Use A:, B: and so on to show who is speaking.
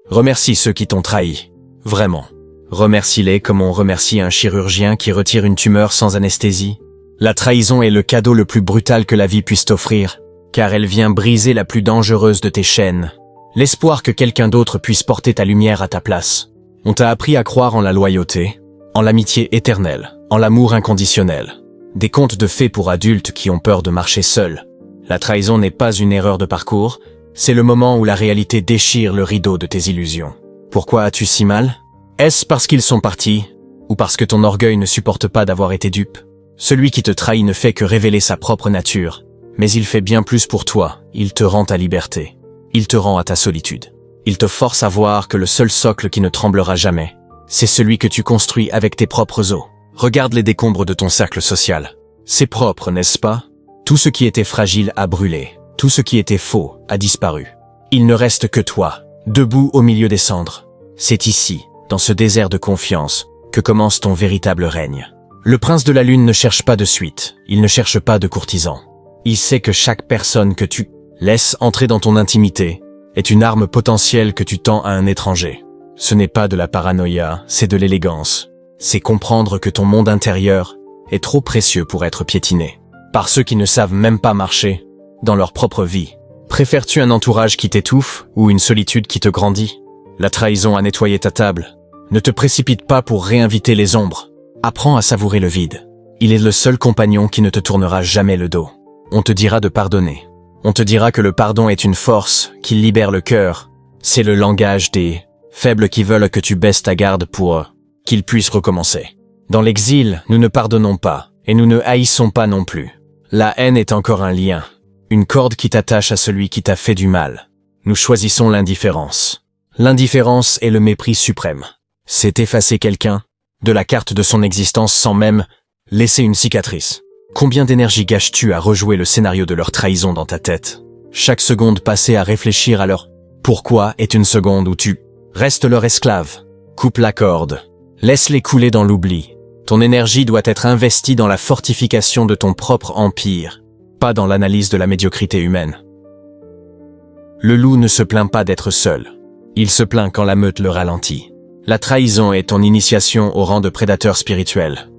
A: Remercie ceux qui t'ont trahi. Vraiment. Remercie-les comme on remercie un chirurgien qui retire une tumeur sans anesthésie. La trahison est le cadeau le plus brutal que la vie puisse t'offrir, car elle vient briser la plus dangereuse de tes chaînes. L'espoir que quelqu'un d'autre puisse porter ta lumière à ta place. On t'a appris à croire en la loyauté, en l'amitié éternelle, en l'amour inconditionnel. Des contes de fées pour adultes qui ont peur de marcher seuls. La trahison n'est pas une erreur de parcours, c'est le moment où la réalité déchire le rideau de tes illusions. Pourquoi as-tu si mal? Est-ce parce qu'ils sont partis, ou parce que ton orgueil ne supporte pas d'avoir été dupe? Celui qui te trahit ne fait que révéler sa propre nature, mais il fait bien plus pour toi, il te rend ta liberté. Il te rend à ta solitude. Il te force à voir que le seul socle qui ne tremblera jamais, c'est celui que tu construis avec tes propres os. Regarde les décombres de ton cercle social. C'est propre, n'est-ce pas? Tout ce qui était fragile a brûlé. Tout ce qui était faux a disparu. Il ne reste que toi, debout au milieu des cendres. C'est ici, dans ce désert de confiance, que commence ton véritable règne. Le prince de la lune ne cherche pas de suite, il ne cherche pas de courtisan. Il sait que chaque personne que tu laisses entrer dans ton intimité est une arme potentielle que tu tends à un étranger. Ce n'est pas de la paranoïa, c'est de l'élégance. C'est comprendre que ton monde intérieur est trop précieux pour être piétiné par ceux qui ne savent même pas marcher dans leur propre vie. Préfères-tu un entourage qui t'étouffe ou une solitude qui te grandit? La trahison a nettoyé ta table. Ne te précipite pas pour réinviter les ombres. Apprends à savourer le vide. Il est le seul compagnon qui ne te tournera jamais le dos. On te dira de pardonner. On te dira que le pardon est une force, qu'il libère le cœur. C'est le langage des faibles qui veulent que tu baisses ta garde pour qu'ils puissent recommencer. Dans l'exil, nous ne pardonnons pas, et nous ne haïssons pas non plus. La haine est encore un lien, une corde qui t'attache à celui qui t'a fait du mal. Nous choisissons l'indifférence. L'indifférence est le mépris suprême. C'est effacer quelqu'un de la carte de son existence sans même laisser une cicatrice. Combien d'énergie gâches-tu à rejouer le scénario de leur trahison dans ta tête? Chaque seconde passée à réfléchir à leur pourquoi est une seconde où tu restes leur esclave. Coupe la corde. Laisse-les couler dans l'oubli. Ton énergie doit être investie dans la fortification de ton propre empire, pas dans l'analyse de la médiocrité humaine. Le loup ne se plaint pas d'être seul. Il se plaint quand la meute le ralentit. La trahison est ton initiation au rang de prédateur spirituel.